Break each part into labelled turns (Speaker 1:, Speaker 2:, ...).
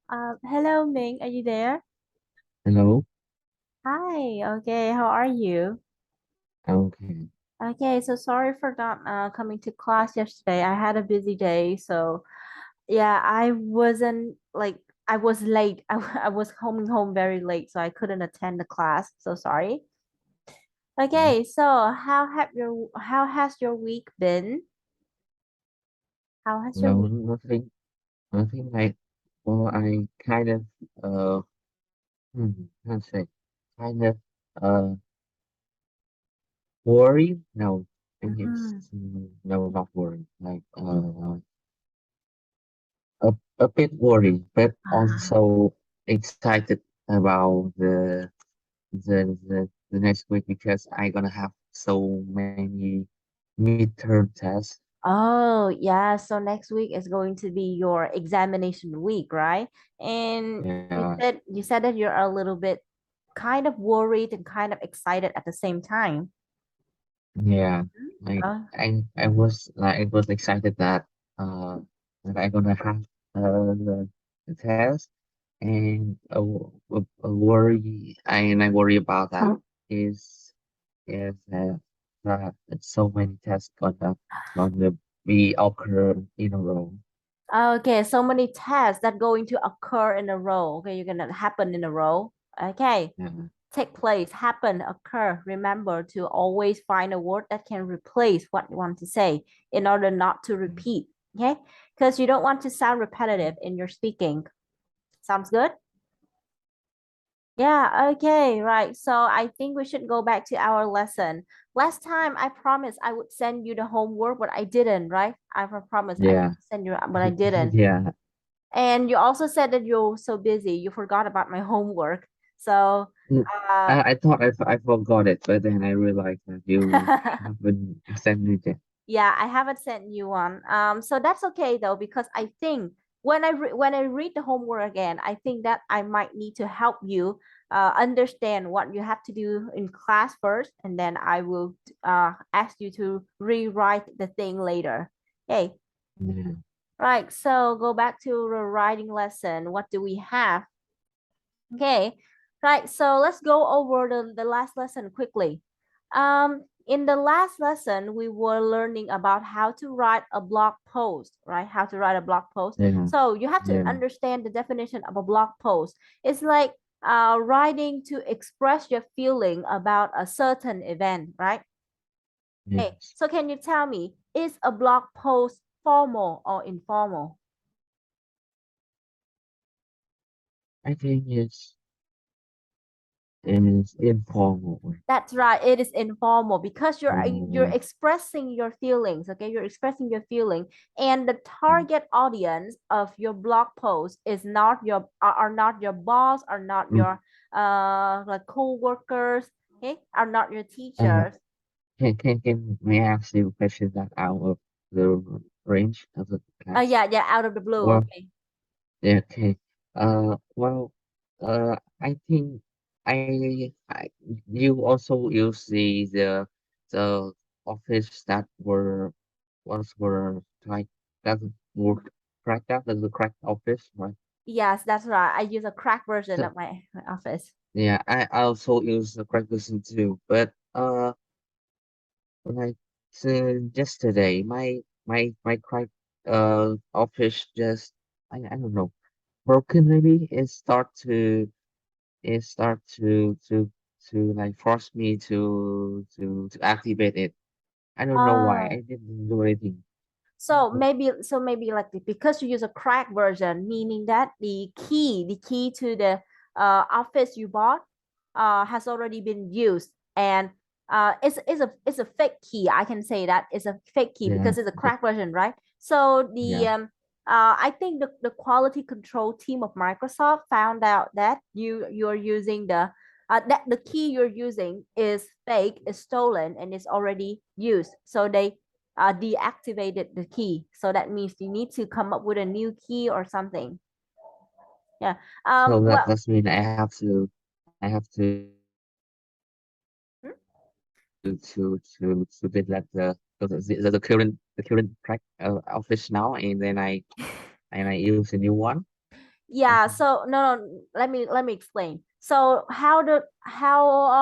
Speaker 1: Hello, Ming. Are you there?
Speaker 2: Hello.
Speaker 1: Hi. Okay. How are you?
Speaker 2: Okay.
Speaker 1: Okay. So sorry for not coming to class yesterday. I had a busy day. So yeah, I wasn't like I was late. I was coming home very late, so I couldn't attend the class. So sorry. Okay. So how has your week been? How has your
Speaker 2: No,
Speaker 1: week?
Speaker 2: nothing like. Well, I kind of uh, how to say, kind of uh worried. No, I think
Speaker 1: Mm,
Speaker 2: no, not worried. Like a bit worried, but
Speaker 1: ah,
Speaker 2: also excited about the next week because I gonna have so many midterm tests.
Speaker 1: Oh, yeah. So next week is going to be your examination week, right? And you
Speaker 2: Yeah.
Speaker 1: said you said that you're a little bit kind of worried and kind of excited at the same time.
Speaker 2: Yeah, like
Speaker 1: Uh,
Speaker 2: I was excited that I gonna have the test and a worry I worry about that is that so many tests gonna be occur in a row.
Speaker 1: okay, so many tests that going to occur in a row. Okay, you're gonna happen in a row. Okay,
Speaker 2: Yeah,
Speaker 1: take place, happen, occur. Remember to always find a word that can replace what you want to say in order not to repeat. Okay, because you don't want to sound repetitive in your speaking. Sounds good? Yeah, okay, right. So I think we should go back to our lesson. Last time I promised I would send you the homework, but I didn't, right? I promised I
Speaker 2: yeah,
Speaker 1: would send you, but I didn't.
Speaker 2: yeah.
Speaker 1: And you also said that you're so busy, you forgot about my homework. So,
Speaker 2: Mm,
Speaker 1: uh,
Speaker 2: I thought I forgot it, but then I realized that you haven't sent me yet.
Speaker 1: yeah, I haven't sent you one. So that's okay though, because I think when I read the homework again, I think that I might need to help you understand what you have to do in class first, and then I will ask you to rewrite the thing later. Okay,
Speaker 2: Yeah,
Speaker 1: right. So go back to the writing lesson. What do we have? Okay, right. So let's go over the last lesson quickly. In the last lesson, we were learning about how to write a blog post, right? How to write a blog post.
Speaker 2: yeah,
Speaker 1: So you have to
Speaker 2: yeah.
Speaker 1: understand the definition of a blog post. It's like writing to express your feeling about a certain event, right? Okay.
Speaker 2: Yes.
Speaker 1: So can you tell me, is a blog post formal or informal?
Speaker 2: I think it's informal.
Speaker 1: That's right. It is informal because you're
Speaker 2: Oh,
Speaker 1: expressing your feelings. Okay, you're expressing your feeling, and the
Speaker 2: mm,
Speaker 1: target audience of your blog post is not are not your boss, are not
Speaker 2: mm,
Speaker 1: your like co-workers. Okay, are not your
Speaker 2: uh,
Speaker 1: teachers.
Speaker 2: can may I ask you a question that out of the range of the class?
Speaker 1: Yeah, yeah, out of the blue.
Speaker 2: Well,
Speaker 1: Okay.
Speaker 2: yeah, okay. Well, I think I you also use the office that were like that were cracked up as the cracked office, right?
Speaker 1: Yes, that's right. I use a crack version
Speaker 2: So
Speaker 1: of my office.
Speaker 2: yeah, I also use the cracked version too, but like so yesterday, my cracked office just I don't know broken maybe it start to like force me to activate it. I don't know why. I
Speaker 1: Oh.
Speaker 2: didn't do anything.
Speaker 1: So maybe like because you use a crack version, meaning that the key to the office you bought has already been used, and it's a fake key. I can say that it's a fake key
Speaker 2: Yeah,
Speaker 1: because it's a
Speaker 2: but
Speaker 1: crack version, right? So
Speaker 2: yeah,
Speaker 1: I think the quality control team of Microsoft found out that you're using that the key you're using is fake, is stolen, and is already used. So they deactivated the key. So that means you need to come up with a new key or something. Yeah.
Speaker 2: so that
Speaker 1: Well,
Speaker 2: does mean I have to
Speaker 1: hmm?
Speaker 2: to delete the current crack office now, and then I use a new one.
Speaker 1: Yeah,
Speaker 2: Mhm.
Speaker 1: so no, let me explain. So how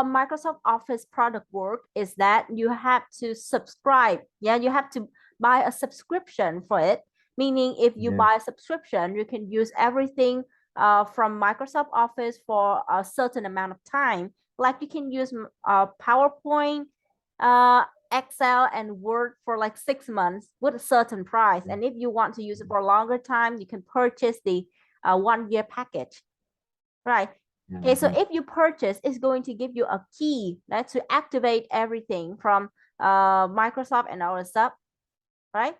Speaker 1: Microsoft Office product work is that you have to subscribe. Yeah, you have to buy a subscription for it. Meaning, if you
Speaker 2: Yeah,
Speaker 1: buy a subscription, you can use everything from Microsoft Office for a certain amount of time. Like you can use PowerPoint, Excel, and Word for like 6 months with a certain price.
Speaker 2: yeah,
Speaker 1: And if you want to use it for a longer time, you can purchase the 1 year package, right?
Speaker 2: yeah,
Speaker 1: Okay, so
Speaker 2: yeah,
Speaker 1: if you purchase, it's going to give you a key that to activate everything from Microsoft and all the stuff, right?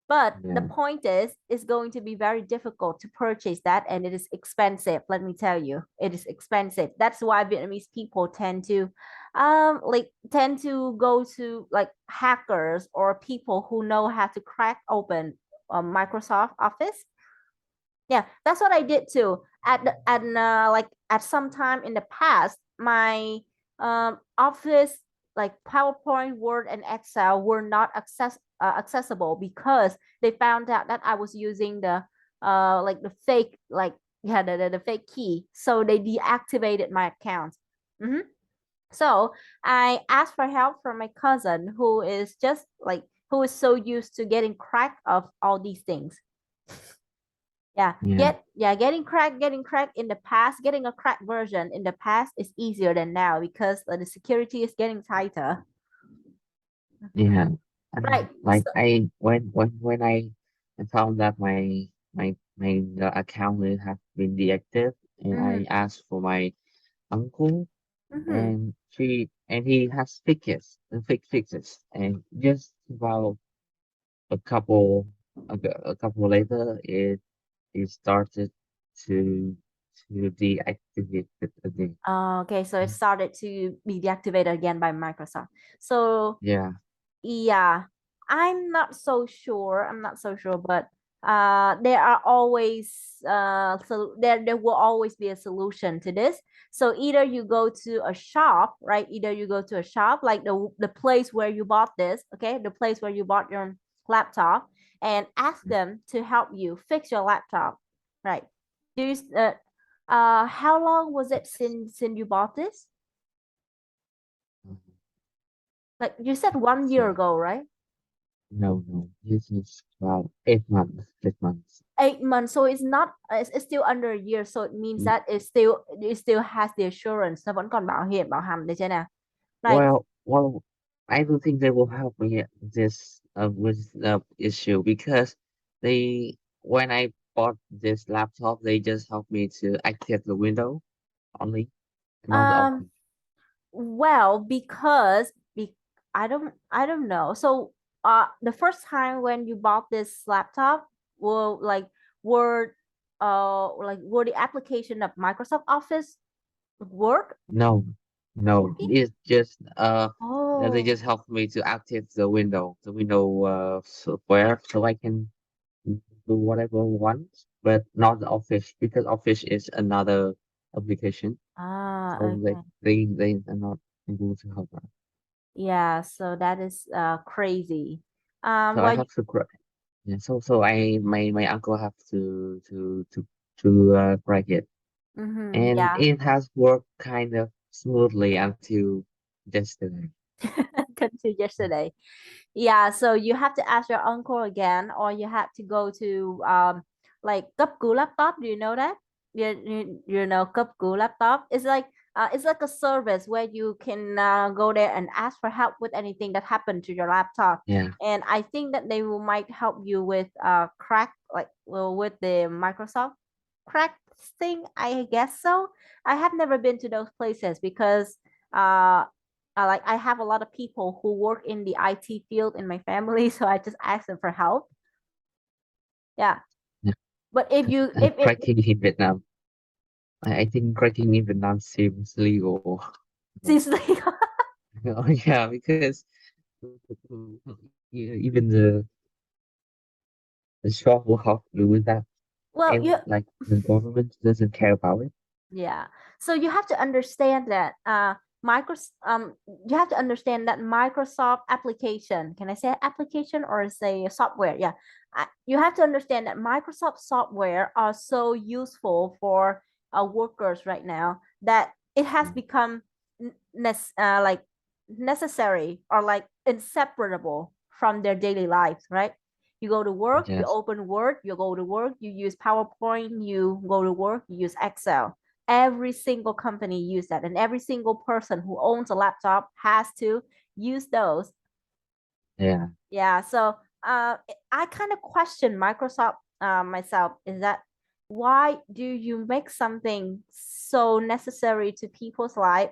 Speaker 1: But the
Speaker 2: yeah,
Speaker 1: point is, it's going to be very difficult to purchase that, and it is expensive. Let me tell you, it is expensive. That's why Vietnamese people tend to go to like hackers or people who know how to crack open Microsoft Office. Yeah, that's what I did too. At some time in the past, my Office like PowerPoint, Word, and Excel were not accessible because they found out that I was using the fake the fake key, so they deactivated my account. Mhm. So I asked for help from my cousin who is so used to getting crack of all these things. Yeah,
Speaker 2: yeah,
Speaker 1: getting cracked in the past, getting a cracked version in the past is easier than now because the security is getting tighter.
Speaker 2: yeah.
Speaker 1: Right.
Speaker 2: Like
Speaker 1: So,
Speaker 2: I found that my account will have been deactivated, and I
Speaker 1: mm-hmm,
Speaker 2: asked for my uncle,
Speaker 1: mm-hmm.
Speaker 2: and he has fixes, and just about a couple a couple later, it started to deactivate it again.
Speaker 1: Okay, so it started to be deactivated again by Microsoft. So
Speaker 2: Yeah,
Speaker 1: yeah, I'm not so sure, but there will always be a solution to this. So either you go to a shop, right? Either you go to a shop like the place where you bought this, okay? The place where you bought your laptop, and ask them to help you fix your laptop, right? Do you how long was it since you bought this? Like you said 1 year
Speaker 2: so
Speaker 1: ago, right?
Speaker 2: no, this is about 8 months, 8 months.
Speaker 1: 8 months, so it's not it's still under a year, so it means
Speaker 2: Mm,
Speaker 1: that it still has the assurance, nó vẫn còn bảo hành được chưa nào, right?
Speaker 2: well, I don't think they will help me this with the issue because they when I bought this laptop, they just helped me to activate the window only, not the
Speaker 1: um
Speaker 2: office.
Speaker 1: well, I don't know. So the first time when you bought this laptop, will like were the application of Microsoft Office work
Speaker 2: No, no,
Speaker 1: working?
Speaker 2: it's just they
Speaker 1: Oh.
Speaker 2: just helped me to activate the window software so I can do whatever I want, but not the Office because Office is another application. So
Speaker 1: Okay.
Speaker 2: they are not able to help us.
Speaker 1: Yeah, so that is crazy.
Speaker 2: So I
Speaker 1: Well,
Speaker 2: have to yeah, so my uncle have to crack it, and
Speaker 1: yeah.
Speaker 2: it has worked kind of smoothly until yesterday.
Speaker 1: Until yesterday. Yeah, so you have to ask your uncle again, or you have to go to like cấp cứu laptop. Do you know that? You know cấp cứu laptop? It's like a service where you can go there and ask for help with anything that happened to your laptop.
Speaker 2: Yeah,
Speaker 1: And I think that they will might help you with crack like well with the Microsoft crack thing. I guess so. I have never been to those places because uh I have a lot of people who work in the IT field in my family, so I just ask them for help. Yeah,
Speaker 2: yeah.
Speaker 1: but if you if it
Speaker 2: Cracking in Vietnam. I think cracking in Vietnam seems legal.
Speaker 1: seems like
Speaker 2: Oh, yeah, because even the shop will have to do with that,
Speaker 1: well,
Speaker 2: and like the government doesn't care about it.
Speaker 1: yeah. So you have to understand that you have to understand that Microsoft application, can I say application or say software? Yeah. you have to understand that Microsoft software are so useful for workers right now that it has become like necessary or like inseparable from their daily lives, right? You go to work, you
Speaker 2: Yes.
Speaker 1: open Word, you go to work, you use PowerPoint, you go to work, you use Excel. Every single company use that, and every single person who owns a laptop has to use those.
Speaker 2: Yeah.
Speaker 1: Yeah, so I kind of question Microsoft myself, is that why do you make something so necessary to people's life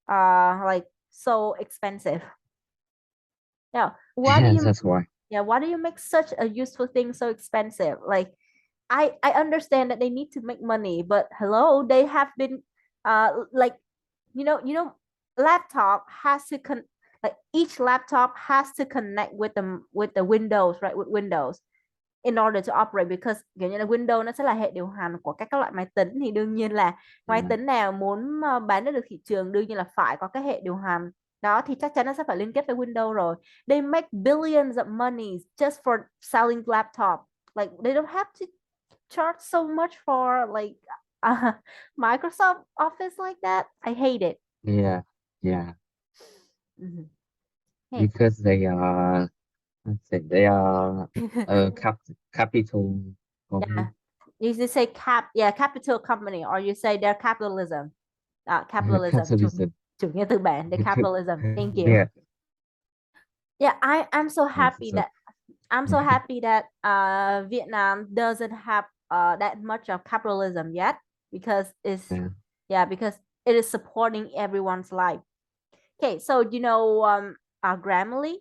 Speaker 1: like so expensive? Yeah, why do
Speaker 2: Yes,
Speaker 1: you
Speaker 2: that's why.
Speaker 1: why do you make such a useful thing so expensive? Like I understand that they need to make money, but hello, they have been like laptop has to like each laptop has to connect with the Windows, right? With Windows in order to operate, because kiểu như là Windows nó sẽ là hệ điều hành của các loại máy tính, thì đương nhiên là máy
Speaker 2: Yeah.
Speaker 1: tính nào muốn bán ra được thị trường đương nhiên là phải có cái hệ điều hành đó, thì chắc chắn nó sẽ phải liên kết với Windows rồi. They make billions of money just for selling laptop, like they don't have to charge so much for like uh, Microsoft Office like that. I hate it.
Speaker 2: Yeah. Yeah.
Speaker 1: Mhm. Hey.
Speaker 2: Because they are, let's say, they are a capital
Speaker 1: Yeah,
Speaker 2: company.
Speaker 1: you just say capital company, or you say they're capitalism. Capitalism,
Speaker 2: Capitalism.
Speaker 1: chủ nghĩa tư bản, the capitalism. Thank you.
Speaker 2: Yeah.
Speaker 1: Yeah, I'm so
Speaker 2: Yes.
Speaker 1: happy
Speaker 2: So,
Speaker 1: that Vietnam doesn't have that much of capitalism yet, because
Speaker 2: yeah.
Speaker 1: because it is supporting everyone's life. Okay, so Grammarly.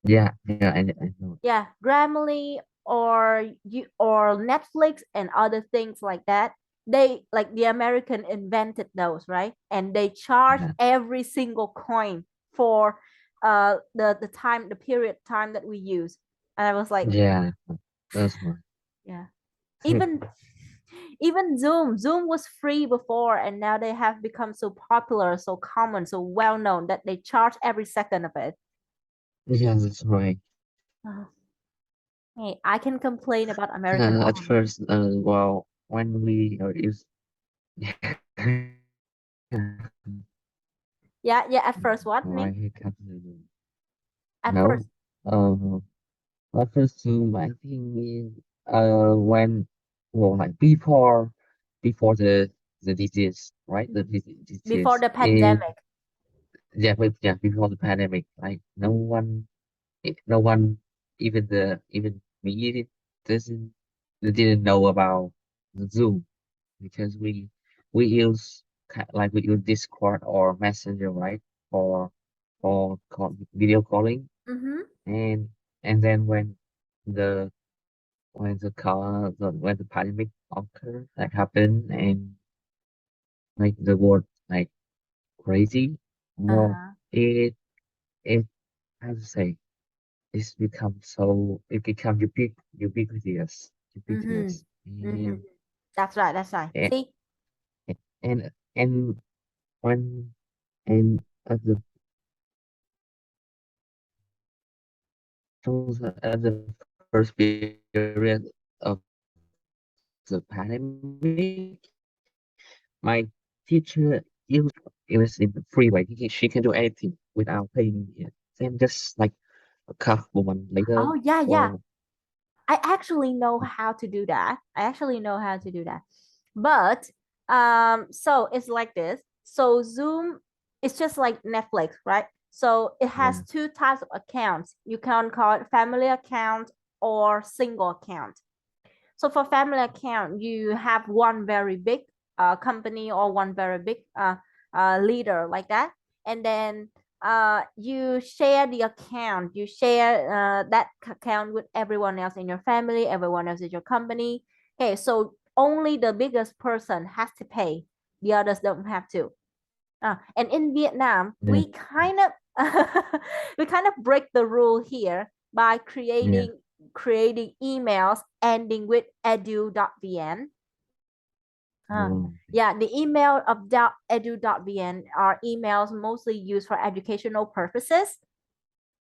Speaker 2: Yeah. Yeah. I know.
Speaker 1: Yeah, Grammarly or Netflix and other things like that. They, like, the American invented those, right? And they charge
Speaker 2: Yeah.
Speaker 1: every single coin for the time, the period time that we use. And I was like,
Speaker 2: Yeah. That's why.
Speaker 1: yeah. Even Zoom was free before, and now they have become so popular, so common, so well known that they charge every second of it.
Speaker 2: Yeah, that's right.
Speaker 1: Uh, Hey, I can complain about American
Speaker 2: At
Speaker 1: all day.
Speaker 2: first, well, when we are used,
Speaker 1: Yeah, yeah. At first, what
Speaker 2: why
Speaker 1: mean?
Speaker 2: he capitalism?
Speaker 1: At
Speaker 2: No.
Speaker 1: first,
Speaker 2: Uh, at first, I think, when, well, like before the disease, right? The
Speaker 1: before
Speaker 2: disease.
Speaker 1: the pandemic.
Speaker 2: Yeah, yeah, before the pandemic, like no one, even me, doesn't they didn't know about the Zoom, because we use like we use Discord or Messenger, right? For video calling.
Speaker 1: Mm-hmm.
Speaker 2: and and then the when the pandemic occurred, like happened, and like the world, like, crazy, well,
Speaker 1: Uh-huh.
Speaker 2: it how to say, it become
Speaker 1: Mm-hmm.
Speaker 2: ubiquitous.
Speaker 1: Mm-hmm. That's right. That's right.
Speaker 2: And
Speaker 1: See?
Speaker 2: and when and at the at the first period of the pandemic, my teacher used it was in the free way. She can do anything without paying it. Then just like a couple months
Speaker 1: Oh, yeah,
Speaker 2: later,
Speaker 1: yeah.
Speaker 2: well,
Speaker 1: I actually know how to do that. I actually know how to do that. But so it's like this. So Zoom is just like Netflix, right? So it has
Speaker 2: yeah,
Speaker 1: two types of accounts. You can call it family account or single account. So for family account, you have one very big company or one very big leader like that, and then you share the account. You share that account with everyone else in your family, everyone else in your company. Okay, so only the biggest person has to pay. The others don't have to. And in Vietnam,
Speaker 2: yeah,
Speaker 1: we kind of we kind of break the rule here by
Speaker 2: yeah.
Speaker 1: creating emails ending with edu.vn.
Speaker 2: Oh,
Speaker 1: Yeah, the email of .edu.vn are emails mostly used for educational purposes.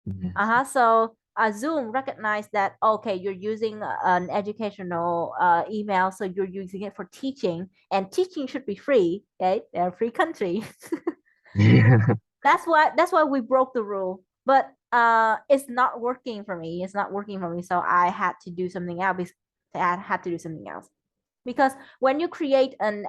Speaker 2: yes,
Speaker 1: Uh-huh. So Zoom recognized that okay, you're using an educational email, so you're using it for teaching, and teaching should be free. Okay, they're a free country.
Speaker 2: Yeah.
Speaker 1: That's why we broke the rule. But it's not working for me. It's not working for me. So I had to do something else. I had to do something else because when you create an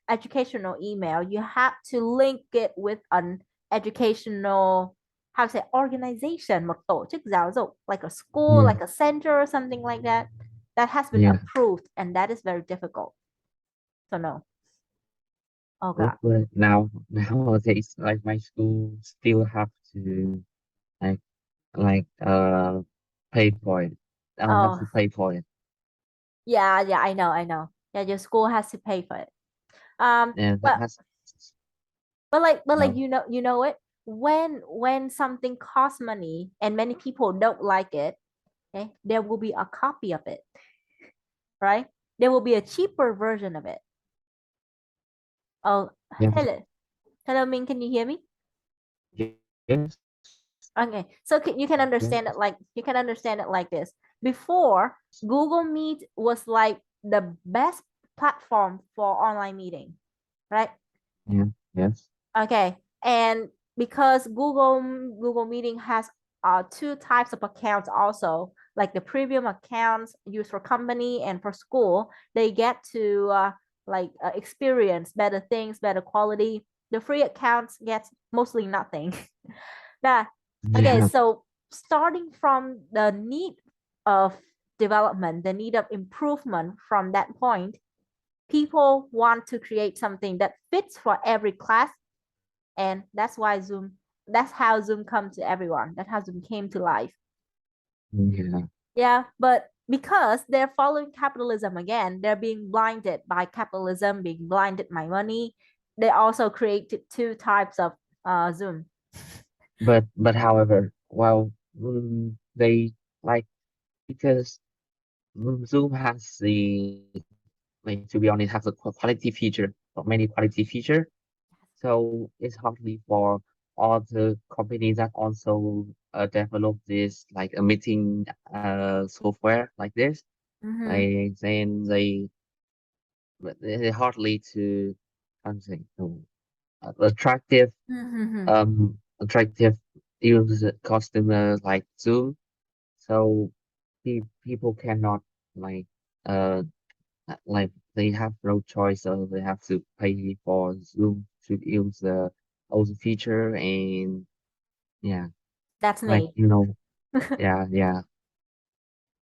Speaker 1: educational email, you have to link it with an educational, how to say, organization, một tổ chức giáo dục, like a school,
Speaker 2: Yeah.
Speaker 1: like a center or something like that, that has been
Speaker 2: Yeah.
Speaker 1: approved, and that is very difficult. So no. Oh God.
Speaker 2: But nowadays, like my school still have to like pay for it. I'll have
Speaker 1: Oh
Speaker 2: to pay for it.
Speaker 1: yeah, yeah, I know. Yeah, your school has to pay for it. Um,
Speaker 2: And that
Speaker 1: but
Speaker 2: has
Speaker 1: but like
Speaker 2: no.
Speaker 1: you know it, when something costs money and many people don't like it, okay, there will be a copy of it, right? There will be a cheaper version of it. Oh,
Speaker 2: Yeah.
Speaker 1: hello, Ming, can you hear me?
Speaker 2: Yes.
Speaker 1: Okay, so you can understand it
Speaker 2: Yes.
Speaker 1: like this. Before, Google Meet was like the best platform for online meeting, right?
Speaker 2: Yeah. Yes.
Speaker 1: Okay, and because Google Meeting has two types of accounts also, like the premium accounts used for company and for school, they get to experience better things, better quality. The free accounts get mostly nothing. That okay,
Speaker 2: Yeah.
Speaker 1: so starting from the need of development, the need of improvement from that point, people want to create something that fits for every class, and that's how Zoom come to everyone. That's how Zoom came to life.
Speaker 2: Yeah.
Speaker 1: Yeah, but because they're following capitalism again, they're being blinded by capitalism, being blinded by money. They also created two types of Zoom.
Speaker 2: But however, well, they like because Zoom has the like to be honest has a quality feature or many quality feature. So it's hardly for all the companies that also develop this like a meeting software like this.
Speaker 1: Mm-hmm.
Speaker 2: They hardly to something attractive
Speaker 1: Mm-hmm.
Speaker 2: attractive user customers like Zoom. So people cannot like uh like they have no choice, so they have to pay for Zoom to use the old feature and yeah,
Speaker 1: That's
Speaker 2: like
Speaker 1: me.
Speaker 2: yeah.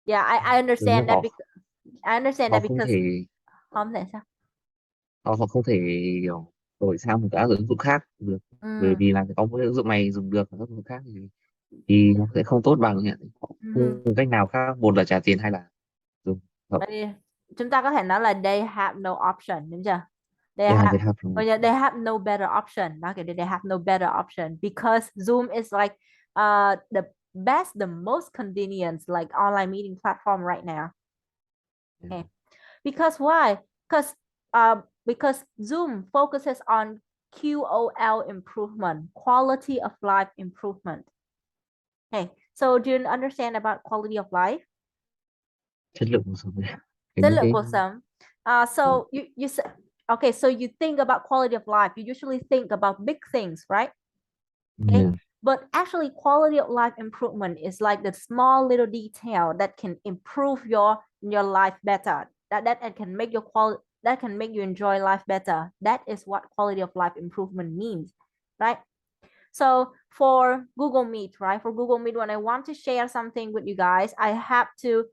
Speaker 1: Yeah, I
Speaker 2: Tôi nghĩ
Speaker 1: understand that
Speaker 2: họ
Speaker 1: because I understand
Speaker 2: họ
Speaker 1: that
Speaker 2: không
Speaker 1: because
Speaker 2: thể
Speaker 1: không thể sao?
Speaker 2: họ không thể kiểu đổi sang một cái ứng dụng khác được, bởi
Speaker 1: Ừ.
Speaker 2: vì là có một cái ứng dụng này dùng được và các ứng dụng khác thì nó sẽ không tốt bằng nhỉ. Họ
Speaker 1: Ừ.
Speaker 2: không có cách nào khác, một là trả tiền hay là dùng không.
Speaker 1: Vậy thì chúng ta có thể nói là they have no option, đúng chưa? They
Speaker 2: Yeah,
Speaker 1: have
Speaker 2: they have no.
Speaker 1: Well, yeah, they have no better option. Okay, they have no better option because Zoom is like the best, the most convenient like online meeting platform right now.
Speaker 2: Yeah.
Speaker 1: Okay. Because why? Because Zoom focuses on QOL improvement, quality of life improvement. Okay. So do you understand about quality of life?
Speaker 2: Chất lượng cuộc sống này cái
Speaker 1: Chất
Speaker 2: những
Speaker 1: lượng
Speaker 2: cái
Speaker 1: cuộc sống. So you say, okay, so you think about quality of life. You usually think about big things, right? Okay.
Speaker 2: yeah,
Speaker 1: But actually, quality of life improvement is like the small little detail that can improve your life better. That can make your quality, that can make you enjoy life better. That is what quality of life improvement means, right? So for Google Meet, right? For Google Meet, when I want to share something with you guys, I have to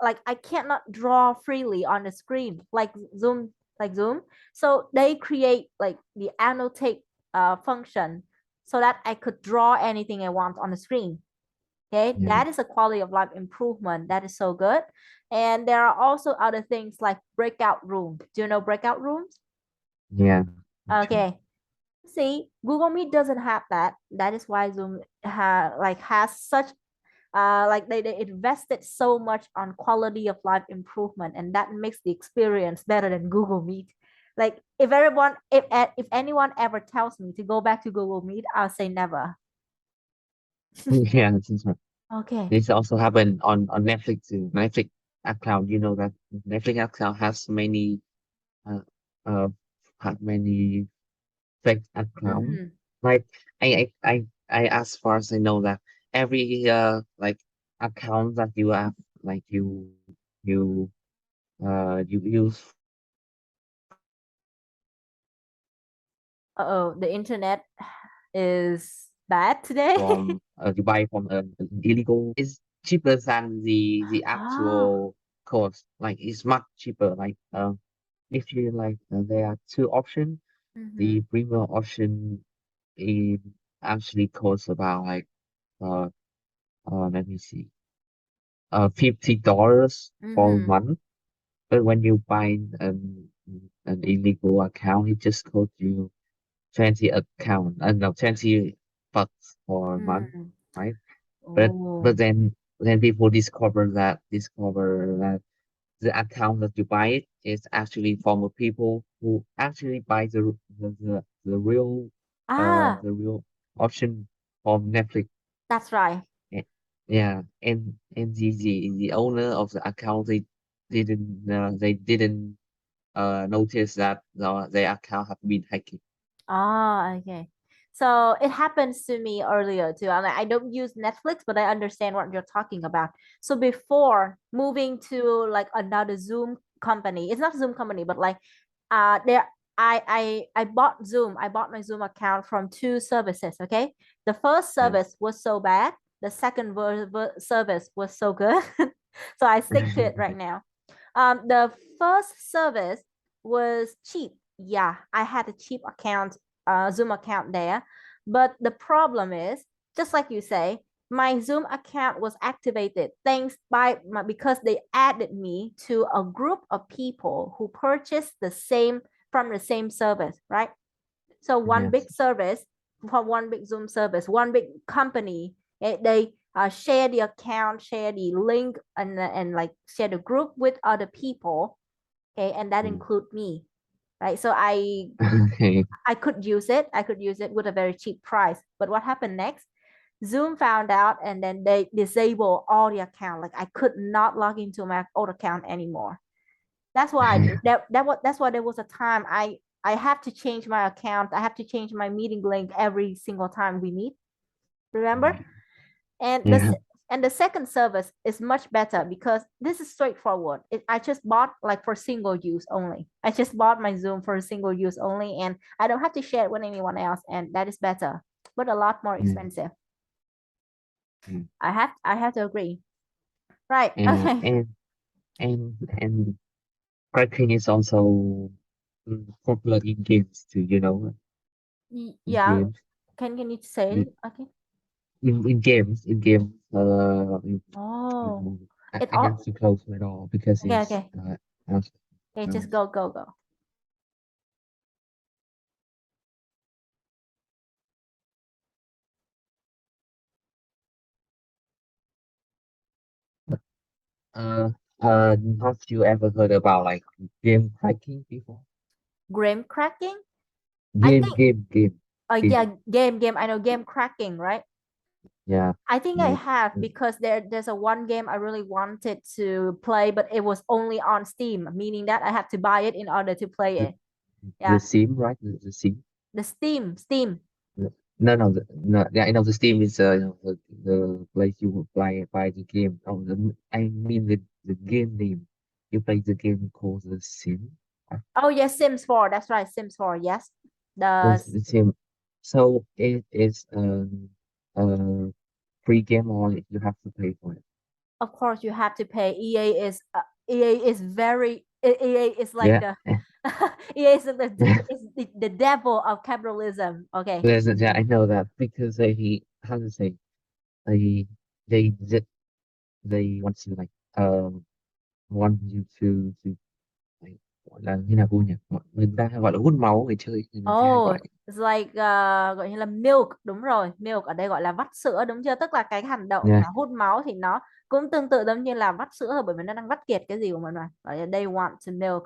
Speaker 1: like I cannot draw freely on the screen like Zoom. So they create like the annotate function so that I could draw anything I want on the screen. Okay,
Speaker 2: yeah,
Speaker 1: that is a quality of life improvement. That is so good. And there are also other things like breakout rooms. Do you know breakout rooms?
Speaker 2: yeah.
Speaker 1: Okay, see, Google Meet doesn't have that. That is why Zoom has such like they invested so much on quality of life improvement, and that makes the experience better than Google Meet. Like if anyone ever tells me to go back to Google Meet, I'll say never.
Speaker 2: Yeah, that's right.
Speaker 1: Okay.
Speaker 2: This also happened on Netflix too. Netflix account, you know that Netflix account has many uh, uh have many fake account.
Speaker 1: Mm-hmm.
Speaker 2: Like as far as I know that every like account that you have, like you you use
Speaker 1: Uh-oh, the internet is bad today.
Speaker 2: you buy from illegal is cheaper than the
Speaker 1: Ah.
Speaker 2: actual cost. Like it's much cheaper. Like if you like there are two options.
Speaker 1: Mm-hmm.
Speaker 2: The premium option it actually costs about like uh let me see $50 for a
Speaker 1: Mm-hmm.
Speaker 2: month. But when you buy an illegal account, it just costs you 20 account, no, 20 bucks for a month,
Speaker 1: Mm.
Speaker 2: right? But
Speaker 1: Oh.
Speaker 2: but then people discover that the account that you buy it is actually from a people who actually buy
Speaker 1: Ah,
Speaker 2: the real option from Netflix.
Speaker 1: that's right.
Speaker 2: Eh, Yeah, and the owner of the account they didn't notice that their account had been hacked.
Speaker 1: Ah, okay. So it happens to me earlier too. And I don't use Netflix, but I understand what you're talking about. So before moving to like another Zoom company, it's not Zoom company, but like there I bought Zoom. I bought my Zoom account from two services, okay? The first
Speaker 2: Yeah.
Speaker 1: service was so bad, the second service was so good. So I stick to it right now. The first service was cheap. Yeah, I had a cheap account, Zoom account there. But the problem is, just like you say, my Zoom account was activated because they added me to a group of people who purchased the same from the same service, right? So one
Speaker 2: Yes.
Speaker 1: big service for one big Zoom service, one big company, they share the account, share the link, and like share the group with other people. Okay, and that
Speaker 2: Mm.
Speaker 1: include me, right? So I
Speaker 2: Okay.
Speaker 1: I could use it. I could use it with a very cheap price. But what happened next? Zoom found out and then they disable all the account. Like I could not log into my old account anymore. That's why that's why there was a time I have to change my account. I have to change my meeting link every single time we meet. Remember? And
Speaker 2: Yeah.
Speaker 1: the second service is much better because this is straightforward. I just bought like for single use only. I just bought my Zoom for single use only, and I don't have to share it with anyone else, and that is better, but a lot more
Speaker 2: Mm.
Speaker 1: expensive.
Speaker 2: Mm.
Speaker 1: I have to agree. Right.
Speaker 2: Yeah.
Speaker 1: Okay.
Speaker 2: And cracking is also popular in games too, you know, in
Speaker 1: Yeah.
Speaker 2: games.
Speaker 1: Can you say
Speaker 2: In,
Speaker 1: it? Okay.
Speaker 2: in games,
Speaker 1: Oh, it
Speaker 2: I have
Speaker 1: all.
Speaker 2: to close my door because
Speaker 1: Okay.
Speaker 2: it's
Speaker 1: Okay.
Speaker 2: house
Speaker 1: Okay. Just
Speaker 2: noise.
Speaker 1: go.
Speaker 2: Uh, have you ever heard about like game cracking before?
Speaker 1: Game cracking. I
Speaker 2: Game,
Speaker 1: think.
Speaker 2: game, game, game.
Speaker 1: Yeah. Game. I know game cracking, right?
Speaker 2: Yeah,
Speaker 1: I think I
Speaker 2: like
Speaker 1: have because there's a one game I really wanted to play, but it was only on Steam, meaning that I have to buy it in order to play
Speaker 2: the,
Speaker 1: it.
Speaker 2: the
Speaker 1: Yeah,
Speaker 2: sim, right? The sim.
Speaker 1: the Steam.
Speaker 2: No, no, no. Yeah, I know the Steam is the place you will buy the game. Oh, I mean the game name. You play the game called the Sim.
Speaker 1: Oh yes, Sims 4. That's right, Sims 4. Yes, the
Speaker 2: The Sim. So it is a free game or you have to pay for it.
Speaker 1: of course you have to pay. EA is very EA is like
Speaker 2: Yeah.
Speaker 1: the EA is the devil of capitalism. Okay.
Speaker 2: Yeah, I know that because they how to say they they they, they want to like want you to like, gọi là như nào cô nhỉ? Người ta hay gọi là hút máu người ta hay
Speaker 1: Oh,
Speaker 2: gọi
Speaker 1: it's like gọi như là milk, đúng rồi. Milk ở đây gọi là vắt sữa đúng chưa? Tức là cái hành động
Speaker 2: yeah
Speaker 1: mà hút máu thì nó cũng tương tự giống như là vắt sữa thôi bởi vì nó đang vắt kiệt cái gì của mình mà. Gọi là they want to milk.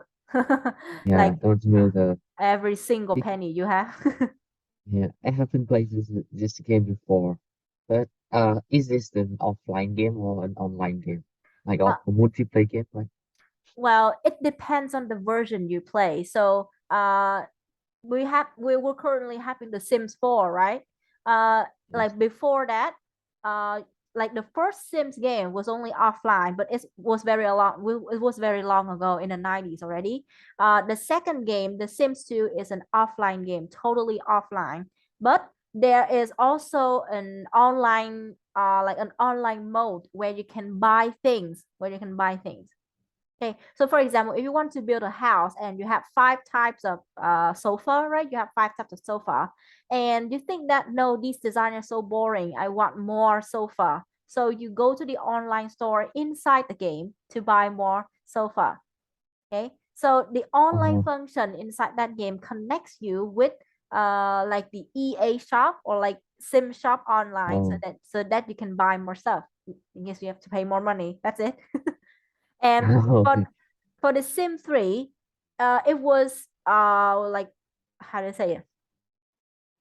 Speaker 2: yeah
Speaker 1: Like
Speaker 2: don't know the
Speaker 1: every single
Speaker 2: Be-
Speaker 1: penny you have.
Speaker 2: yeah, I haven't played this game before, but Is this an offline game or an online game? Like
Speaker 1: Uh,
Speaker 2: a multiplayer game, right?
Speaker 1: well, it depends on the version you play. So, we were currently having the Sims 4, right?
Speaker 2: Yes.
Speaker 1: Like before that, uh like the first Sims game was only offline, but it was very long ago in the 90s already. The second game, the Sims 2, is an offline game, totally offline. But there is also an online mode where you can buy things. Okay, so for example, if you want to build a house and you have five types of sofa, right? You have five types of sofa, and you think that no, these design are so boring. I want more sofa. So you go to the online store inside the game to buy more sofa. Okay, so the online
Speaker 2: Oh,
Speaker 1: function inside that game connects you with like the EA shop or like Sim shop online, so
Speaker 2: oh,
Speaker 1: that you can buy more stuff. I guess you have to pay more money. That's it. And for
Speaker 2: okay.
Speaker 1: for the Sim 3, it was like how do I say it?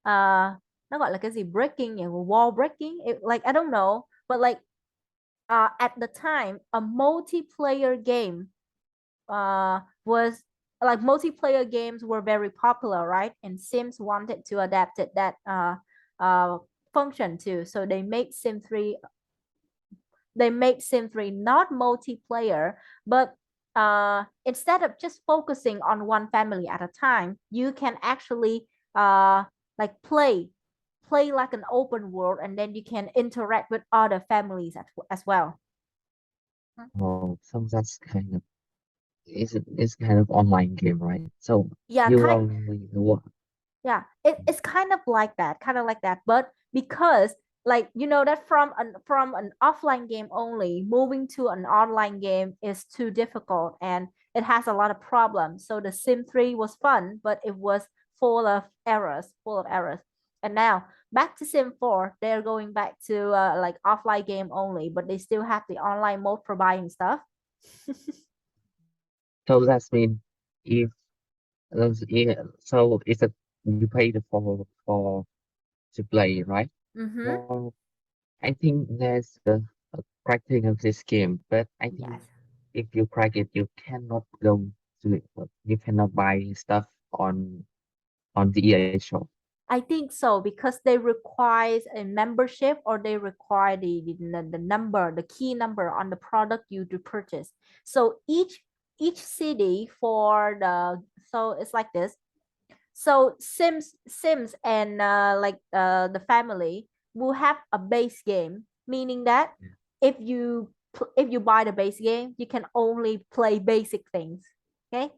Speaker 1: Nó gọi là cái gì, breaking nhỉ? Wall breaking. Like I don't know, but like at the time a multiplayer game was like multiplayer games were very popular, right? And Sims wanted to adapt it that function too. So they made Sim 3 not multiplayer, but instead of just focusing on one family at a time, you can actually like play like an open world, and then you can interact with other families as well.
Speaker 2: Oh, so that's kind of it's kind of online game, right? So
Speaker 1: Yeah,
Speaker 2: you only what?
Speaker 1: yeah, it's kind of like that, but because like you know that from an offline game only moving to an online game is too difficult, and it has a lot of problems. So the Sim 3 was fun, but it was full of errors. And now back to Sim 4, they're going back to like offline game only, but they still have the online mode for buying stuff.
Speaker 2: So that's mean if yeah, so it's a you pay the for to play, right?
Speaker 1: Mm-hmm.
Speaker 2: Well, I think there's a cracking of this game, but I think
Speaker 1: Yes.
Speaker 2: if you crack it, you cannot go to it. You cannot buy stuff on the EA shop.
Speaker 1: I think so because they require a membership, or they require the number, the key number on the product you to purchase. So each city for the so it's like this. So Sims and the family will have a base game, meaning that if you buy the base game, you can only play basic things. Okay,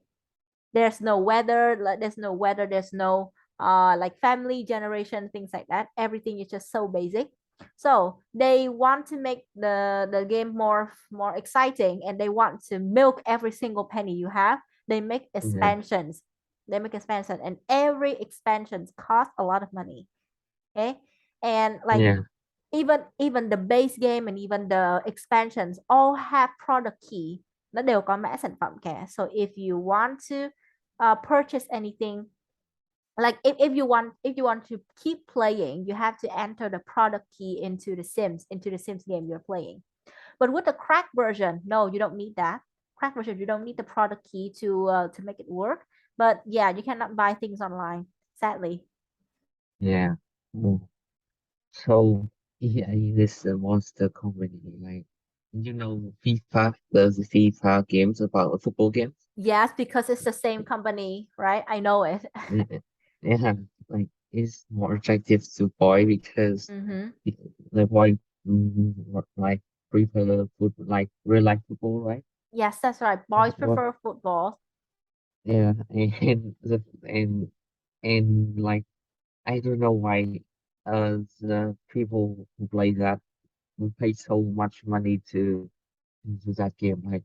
Speaker 1: there's no like family generation, things like that. Everything is just so basic. So they want to make the game more exciting, and they want to milk every single penny you have. They make
Speaker 2: Yeah,
Speaker 1: expansions. And every expansions cost a lot of money. Okay, and like
Speaker 2: yeah,
Speaker 1: even the base game and even the expansions all have product key. Nó đều có mã sản phẩm cả. So if you want to purchase anything, like if you want to keep playing, you have to enter the product key into the Sims game you're playing. But with the crack version, no, you don't need that. Crack version, you don't need the product key to make it work. But yeah, you cannot buy things online, sadly.
Speaker 2: yeah. Mm. So yeah, this monster company, like FIFA, there's FIFA games about football games.
Speaker 1: Yes, because it's the same company, right? I know it.
Speaker 2: Yeah, yeah, like it's more attractive to boy because
Speaker 1: Mm-hmm.
Speaker 2: the the boy like prefer foot like real life football, right?
Speaker 1: Yes, that's right. Boys
Speaker 2: Well,
Speaker 1: prefer football.
Speaker 2: yeah, and like I don't know why the people who play that who pay so much money to that game like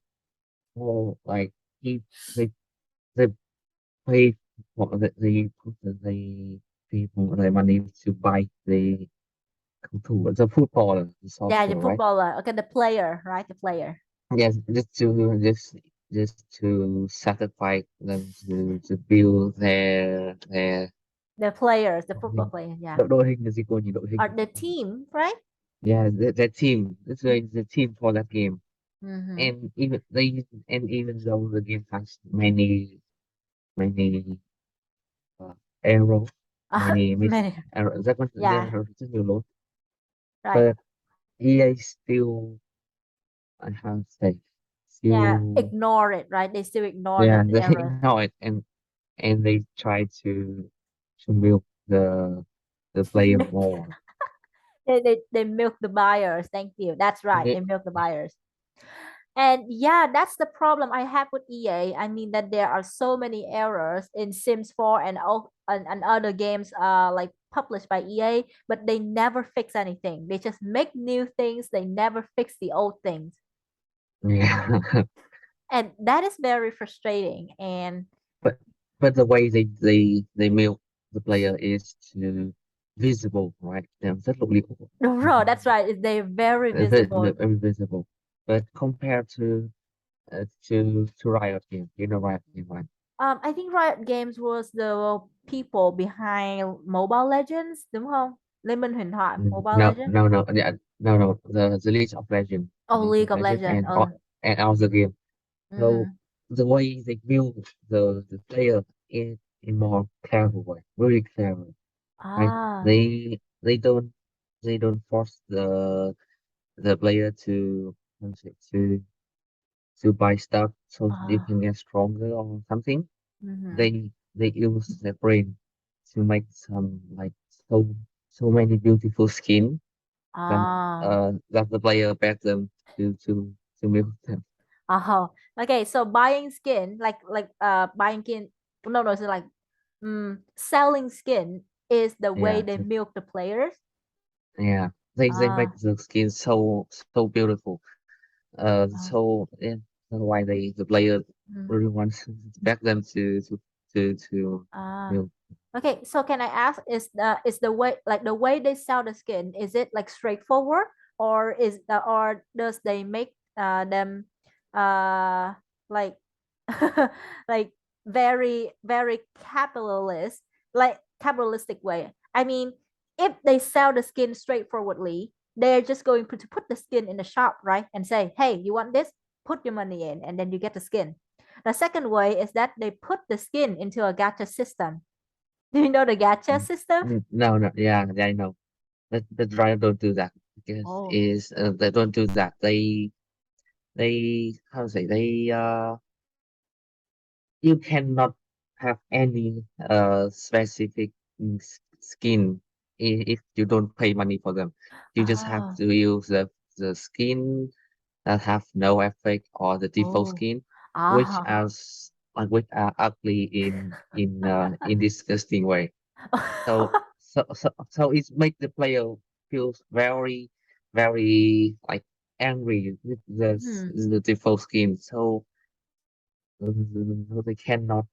Speaker 2: oh like he they pay for the people the money to buy the the footballer the
Speaker 1: Yeah,
Speaker 2: soccer
Speaker 1: the
Speaker 2: right
Speaker 1: footballer. Okay, the player, right? The player.
Speaker 2: yes just to satisfy them to build their
Speaker 1: The players, the football players, yeah.
Speaker 2: đội đội hình là gì cô nhỉ đội hình
Speaker 1: Or the team, right?
Speaker 2: yeah, the team. This is the team for that game.
Speaker 1: Mm-hmm.
Speaker 2: And even though the game has many uh, arrow, many miss
Speaker 1: Many.
Speaker 2: arrow, that was
Speaker 1: Yeah,
Speaker 2: rất nhiều lỗi,
Speaker 1: right.
Speaker 2: but EA still, I have to say,
Speaker 1: Yeah,
Speaker 2: still,
Speaker 1: ignore it, right? They still ignore
Speaker 2: yeah,
Speaker 1: the
Speaker 2: they
Speaker 1: error.
Speaker 2: ignore it, and they try to milk the player more.
Speaker 1: They milk the buyers. Thank you. That's right.
Speaker 2: Yeah,
Speaker 1: They milk the buyers. And yeah, that's the problem I have with EA. I mean that there are so many errors in Sims 4 and other games like published by EA, but they never fix anything. They just make new things. They never fix the old things.
Speaker 2: yeah.
Speaker 1: And that is very frustrating. And
Speaker 2: But but the way they milk the player is to visible, right? Rất lộ liễu.
Speaker 1: no, that's right. They're very visible.
Speaker 2: Very visible. But compared to Riot game, you know Riot game, right?
Speaker 1: I think Riot Games was the people behind Mobile Legends, đúng không? Liên minh huyền thoại Mobile
Speaker 2: No,
Speaker 1: Legends.
Speaker 2: no, no, yeah, no, no. The League of Legends,
Speaker 1: Oh, League of Legends. Oh.
Speaker 2: and also game. So
Speaker 1: Mm-hmm.
Speaker 2: the way they build the player in more clever way, very clever. Right?
Speaker 1: Ah.
Speaker 2: They don't force the player to how to say, to buy stuff so you
Speaker 1: Ah.
Speaker 2: can get stronger or something.
Speaker 1: Mm-hmm.
Speaker 2: They use their brain to make some like so many beautiful skin that
Speaker 1: Ah.
Speaker 2: that the player bet them to milk them.
Speaker 1: Uh-huh. Okay, so buying skin, buying skin, no, no, so like selling skin is the way
Speaker 2: Yeah,
Speaker 1: they milk the players.
Speaker 2: yeah. They make
Speaker 1: Ah.
Speaker 2: the skin so beautiful.
Speaker 1: Ah.
Speaker 2: So yeah, that's why the player
Speaker 1: Mm.
Speaker 2: really wants to back them to
Speaker 1: Ah.
Speaker 2: milk.
Speaker 1: Okay, so can I ask, is the way like the way they sell the skin, is it like straightforward, or does they make them uh like like very capitalist, like capitalistic way? I mean, if they sell the skin straightforwardly, they're just going to put the skin in the shop, right? And say, hey, you want this? Put your money in, and then you get the skin. The second way is that they put the skin into a gacha system. Do you know the gacha system?
Speaker 2: No, no, yeah, yeah, I know. But Riot don't do that because
Speaker 1: Oh.
Speaker 2: is they don't do that. They how to say you cannot have any specific skin if you don't pay money for them. You just have
Speaker 1: Oh.
Speaker 2: to use the skin that have no effect or the default
Speaker 1: Oh.
Speaker 2: skin,
Speaker 1: Ah.
Speaker 2: which are ugly in disgusting way. So it make the player feels very like angry with
Speaker 1: Hmm.
Speaker 2: the default skin. So they cannot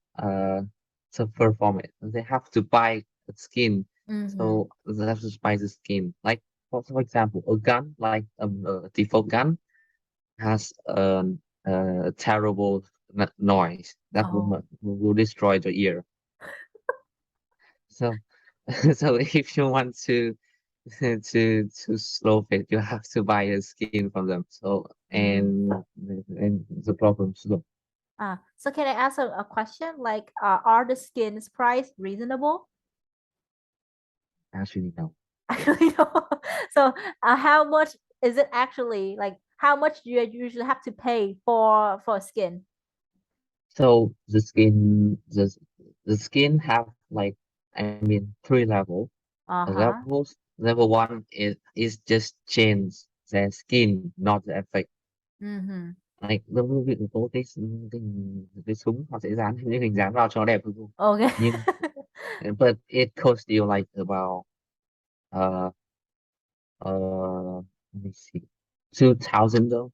Speaker 2: suffer from it. They have to buy a skin.
Speaker 1: Mm-hmm.
Speaker 2: So they have to buy the skin. Like for example, a gun like a default gun has a terrible noise that
Speaker 1: Oh.
Speaker 2: will destroy the ear. So so if you want to slow it, you have to buy a skin from them. So
Speaker 1: Mm.
Speaker 2: and the problem slow.
Speaker 1: So can I ask a question? Like, are the skins price reasonable?
Speaker 2: Actually, no.
Speaker 1: Actually, no. So, how much is it actually? Like, how much do you usually have to pay for a skin?
Speaker 2: So the skin have like I mean three level.
Speaker 1: Uh-huh.
Speaker 2: Levels level one is just change the skin, not the effect.
Speaker 1: Mm-hmm.
Speaker 2: Like giống như có cái súng họ sẽ dán những hình dán vào cho nó đẹp hơn.
Speaker 1: Okay.
Speaker 2: Nhưng but it costs you like about uh let me see 2,000 though.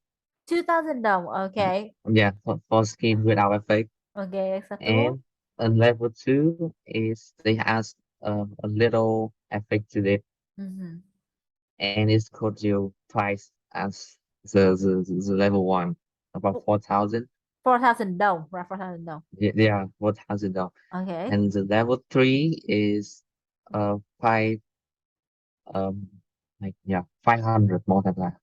Speaker 1: 2,000 đồng. Okay.
Speaker 2: Yeah, for skin without effect.
Speaker 1: Okay, acceptable.
Speaker 2: And level two is they has a little effect to it,
Speaker 1: Mm-hmm.
Speaker 2: and it's cost you twice as the level one, about 4,000.
Speaker 1: 4,000 đồng, right? 4,000 đồng.
Speaker 2: Yeah, 4,000 though.
Speaker 1: Okay.
Speaker 2: And the level three is five um like yeah, 500 more than that.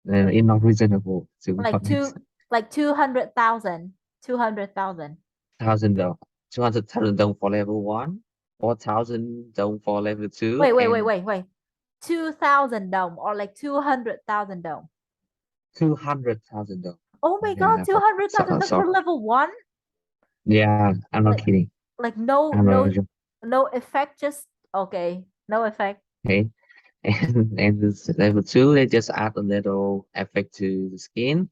Speaker 2: And it's not reasonable to be
Speaker 1: Like
Speaker 2: honest.
Speaker 1: two, like 200,000, 200,000.
Speaker 2: 1,000 dong, 200,000 dong for level one, 4,000 dong for level two,
Speaker 1: Wait, wait, wait,
Speaker 2: and
Speaker 1: wait, wait. 2,000 dome or like 200,000 dome.
Speaker 2: 200,000 dong.
Speaker 1: Oh my
Speaker 2: Yeah,
Speaker 1: God,
Speaker 2: for,
Speaker 1: 200,000 dome
Speaker 2: so
Speaker 1: for level one?
Speaker 2: yeah, I'm not
Speaker 1: Like,
Speaker 2: kidding.
Speaker 1: like no,
Speaker 2: I'm not
Speaker 1: no,
Speaker 2: joking.
Speaker 1: no effect, just okay, no effect.
Speaker 2: Okay. And this level two, they just add a little effect to the skin,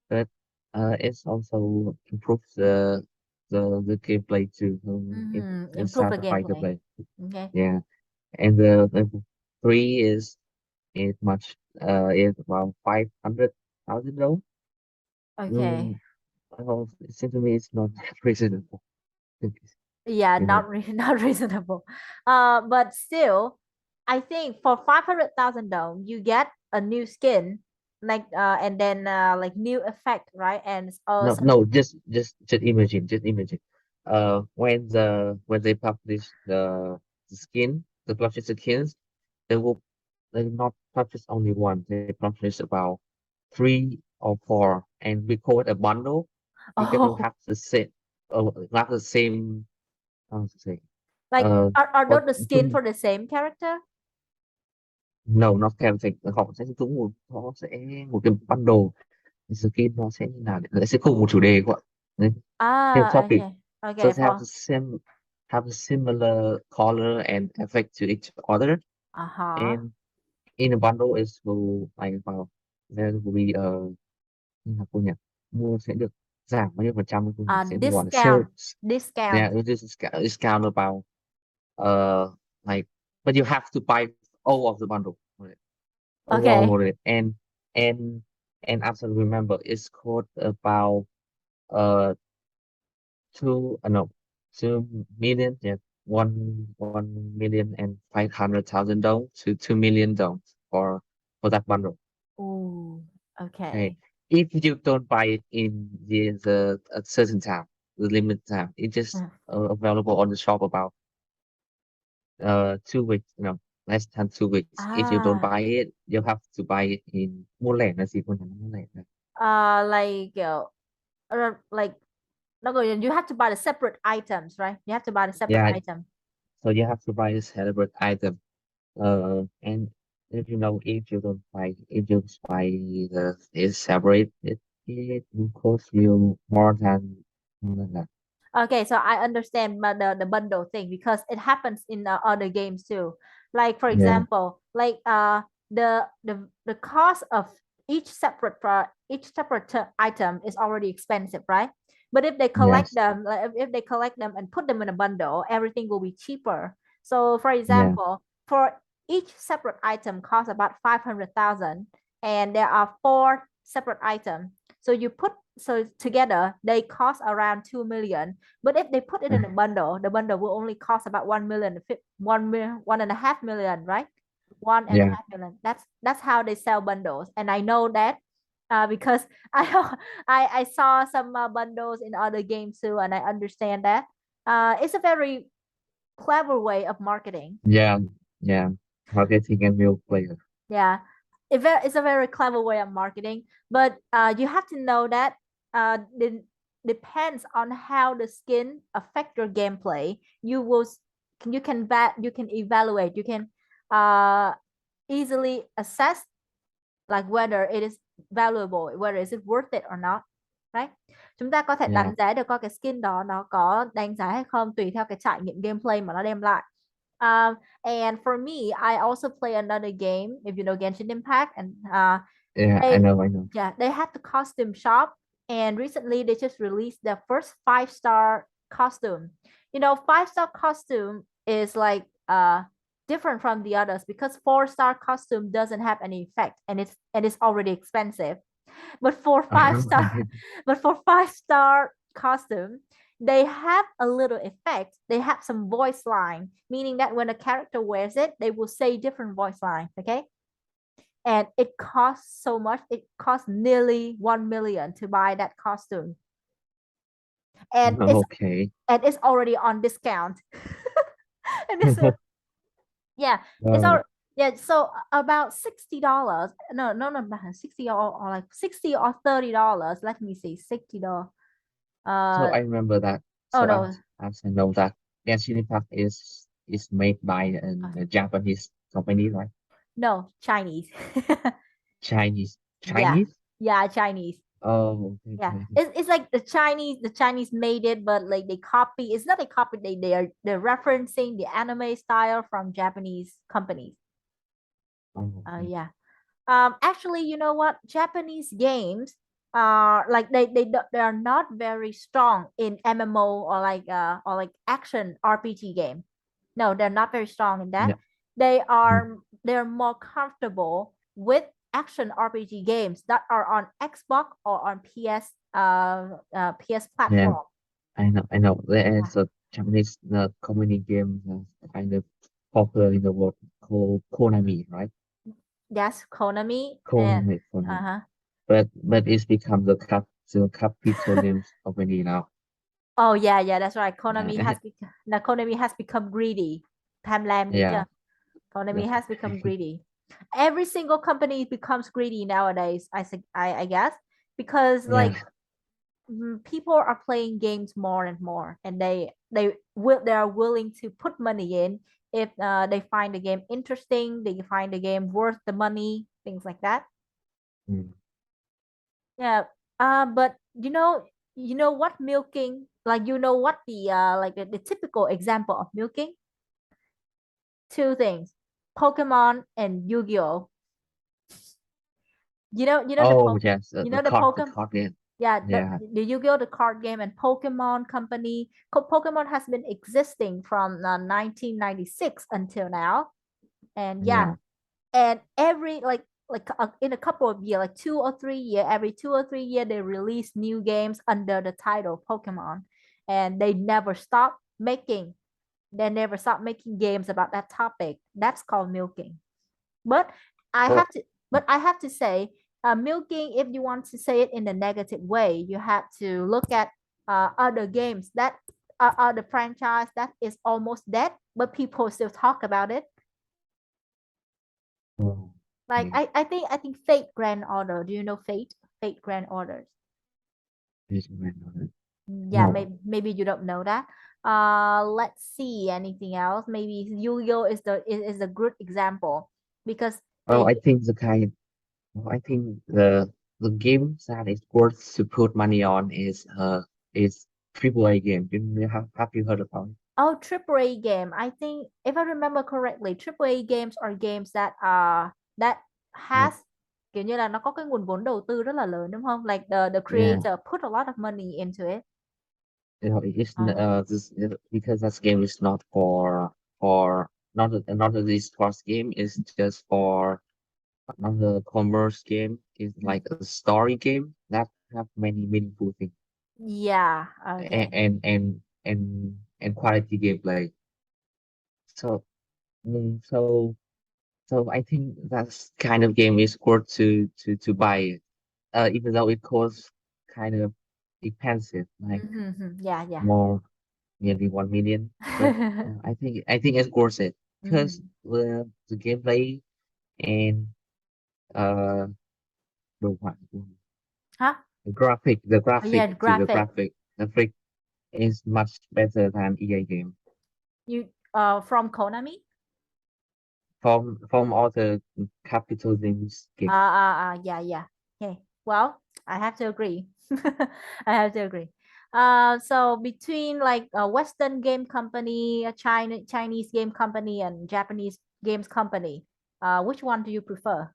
Speaker 2: but it's also improves the gameplay too.
Speaker 1: Improve
Speaker 2: Inside
Speaker 1: the
Speaker 2: the fighter
Speaker 1: gameplay.
Speaker 2: play.
Speaker 1: Okay.
Speaker 2: Yeah, and the level three is much is about 500,000 though.
Speaker 1: Okay.
Speaker 2: Mm, well, it seems to me it's not reasonable.
Speaker 1: Yeah,
Speaker 2: You know,
Speaker 1: not reasonable. But still, I think for 500,000 dome, you get a new skin, like and then like new effect, right? And
Speaker 2: no,
Speaker 1: some
Speaker 2: no, just imagine. When they publish the skin, the publish skins, they will they not publish only one. They publish about three or four, and we call it a bundle. You can
Speaker 1: oh,
Speaker 2: have the same, have the same. How to say?
Speaker 1: like
Speaker 2: Uh,
Speaker 1: are
Speaker 2: có
Speaker 1: those the skin
Speaker 2: chung
Speaker 1: for the same character?
Speaker 2: no, nó theo thành họ sẽ trúng nó sẽ một cái bundle skin nó sẽ như nào nó sẽ cùng một chủ đề của đấy, theo
Speaker 1: Ah,
Speaker 2: topic.
Speaker 1: okay.
Speaker 2: So
Speaker 1: Okay,
Speaker 2: they
Speaker 1: for
Speaker 2: have a similar color and effect to each other.
Speaker 1: uh-huh.
Speaker 2: And in a bundle is will like about there will be như là cô nhỉ, mua sẽ được giảm bao nhiêu phần trăm cô nhỉ, sẽ được gọi là sale.
Speaker 1: Discount,
Speaker 2: Yeah,
Speaker 1: discount.
Speaker 2: it is discount about like, but you have to buy all of the bundle, right? All
Speaker 1: Okay.
Speaker 2: of it. And and as I remember, it's called about uh no 2 million, yeah, 1,500,000 dong to 2 million dong for that bundle.
Speaker 1: Ooh,
Speaker 2: Okay,
Speaker 1: okay.
Speaker 2: if you don't buy it in the a certain time, the limit time, it's just
Speaker 1: Mm.
Speaker 2: available on the shop about 2 weeks, less than 2 weeks. If you don't
Speaker 1: Ah,
Speaker 2: buy it, you have to buy it in mua lẻ là gì, cô nói mua lẻ là
Speaker 1: like like no, you have to buy the separate items, right? You have to buy the separate
Speaker 2: yeah.
Speaker 1: item.
Speaker 2: So you have to buy a separate item. And if you don't buy, if you buy the is separate, it will cost you more than that.
Speaker 1: Okay, so I understand the bundle thing because it happens in other games too. Like for
Speaker 2: Yeah.
Speaker 1: example, like the cost of each separate item is already expensive, right? But if they collect
Speaker 2: Yes.
Speaker 1: them, like if they collect them and put them in a bundle, everything will be cheaper. So for
Speaker 2: Yeah.
Speaker 1: example, for each separate item costs about 500,000 and there are four separate items. So you put so together they cost around 2 million, but if they put it in a bundle, the bundle will only cost about 1 million, 1.5 million, right? One and a
Speaker 2: Yeah.
Speaker 1: half million. That's how they sell bundles, and I know that because I I saw some bundles in other games too, and I understand that. It's a very clever way of marketing.
Speaker 2: Yeah. Yeah. Marketing and real player.
Speaker 1: Yeah, it's a very clever way of marketing, but you have to know that it depends on how the skin affect your gameplay. You can evaluate, you can uh, easily assess like whether it is valuable, whether is it worth it or not, right? Chúng ta có thể
Speaker 2: Yeah.
Speaker 1: đánh giá được coi cái skin đó nó có đáng giá hay không tùy theo cái trải nghiệm gameplay mà nó đem lại. Um, and for me, I also play another game, if you know Genshin Impact, and
Speaker 2: Yeah. I
Speaker 1: they
Speaker 2: know. I know.
Speaker 1: yeah they had the costume shop, and recently they just released the first 5-star costume. You know, 5-star costume is like different from the others because 4-star costume doesn't have any effect and it's already expensive. But for five
Speaker 2: I
Speaker 1: star,
Speaker 2: did.
Speaker 1: but for 5-star costume, they have a little effect. They have some voice line, meaning that when a character wears it, they will say different voice line. Okay. And it costs so much. It costs nearly 1 million to buy that costume. And
Speaker 2: Okay.
Speaker 1: it's already on discount. And it's yeah, it's
Speaker 2: Uh,
Speaker 1: all Yeah, so about $60. No, no, no, not 60 or like 60 or $30. Let me see, $60.
Speaker 2: So
Speaker 1: Uh
Speaker 2: I remember that.
Speaker 1: oh
Speaker 2: So
Speaker 1: no,
Speaker 2: as I know that Genshin Impact is made by
Speaker 1: uh,
Speaker 2: a Japanese company, right?
Speaker 1: no, Chinese.
Speaker 2: Chinese.
Speaker 1: Yeah,
Speaker 2: Chinese?
Speaker 1: yeah, Chinese.
Speaker 2: Oh, okay,
Speaker 1: Yeah,
Speaker 2: okay.
Speaker 1: it's like the Chinese made it, but like they copy. It's not a copy. They're referencing the anime style from Japanese companies.
Speaker 2: Oh, okay.
Speaker 1: Yeah. Actually, you know what? Japanese games are like they are not very strong in MMO or like action RPG game. No, they're not very strong in that.
Speaker 2: Yeah.
Speaker 1: They
Speaker 2: Mm.
Speaker 1: are they're more comfortable with action RPG games that are on Xbox or on PS
Speaker 2: Yeah,
Speaker 1: platform.
Speaker 2: I know, I know.
Speaker 1: Yeah.
Speaker 2: There's a Japanese comedy game kind of popular in the world called Konami, right?
Speaker 1: Yes, Konami and
Speaker 2: Konami, Konami.
Speaker 1: uh-huh.
Speaker 2: But it's become the capital names company now.
Speaker 1: Oh yeah, yeah, that's right.
Speaker 2: Yeah,
Speaker 1: Konami has become greedy. Tham lam đúng chưa?
Speaker 2: yeah,
Speaker 1: Konami
Speaker 2: that's
Speaker 1: has become
Speaker 2: right.
Speaker 1: greedy. Every single company becomes greedy nowadays. I guess because like
Speaker 2: Yeah.
Speaker 1: people are playing games more and more, and they are willing to put money in if they find the game interesting, they find the game worth the money, things like that.
Speaker 2: Mm.
Speaker 1: Yeah. But you know what milking, like you know what the typical example of milking? Two things: Pokemon and Yu-Gi-Oh.
Speaker 2: Oh yes,
Speaker 1: You know
Speaker 2: the
Speaker 1: Pokemon.
Speaker 2: card game.
Speaker 1: Yeah,
Speaker 2: Yeah,
Speaker 1: the Yu-Gi-Oh, the card game, and Pokemon company. Pokemon has been existing from 1996 until now, and yeah,
Speaker 2: yeah.
Speaker 1: and every in a couple of years, like 2 or 3 year, every 2 or 3 year, they release new games under the title Pokemon, and they never stop making games about that topic. That's called milking. But I
Speaker 2: Well,
Speaker 1: have to, but I have to say, milking. If you want to say it in a negative way, you have to look at other games that are the franchise that is almost dead, but people still talk about it.
Speaker 2: oh,
Speaker 1: Like
Speaker 2: yeah.
Speaker 1: I think Fate Grand Order. Do you know Fate? Fate Grand Orders.
Speaker 2: This one,
Speaker 1: Yeah,
Speaker 2: no.
Speaker 1: maybe you don't know that. Let's see anything else. Maybe Yu-Gi-Oh is a good example because
Speaker 2: Oh, I think the kind. Well, I think the game that is worth to put money on is AAA game. Have you heard about it?
Speaker 1: oh, AAA game. I think if I remember correctly, AAA games are games that
Speaker 2: Uh,
Speaker 1: has kiểu như là nó có cái nguồn vốn đầu tư rất là lớn đúng không? Like the
Speaker 2: yeah,
Speaker 1: creator put a lot of money into it. Uh,
Speaker 2: this because that game is not for not a sports game. It's just for not a commerce game. It's like a story game that have many meaningful things
Speaker 1: yeah, okay.
Speaker 2: and quality gameplay. So mm, so so I think that's kind of game is worth to buy it. Even though it costs kind of expensive, like
Speaker 1: Yeah, yeah.
Speaker 2: more nearly 1 million. But I think it's worth it because
Speaker 1: Mhm.
Speaker 2: the gameplay and uh what
Speaker 1: Huh?
Speaker 2: the
Speaker 1: Oh, yeah,
Speaker 2: graphic to
Speaker 1: graphic.
Speaker 2: the graphic is much better than EA game
Speaker 1: You from Konami?
Speaker 2: from all the capital names game.
Speaker 1: Yeah, yeah. Okay. Well, I have to agree. I have to agree. So between like a Western game company, a Chinese game company, and Japanese games company, which one do you prefer?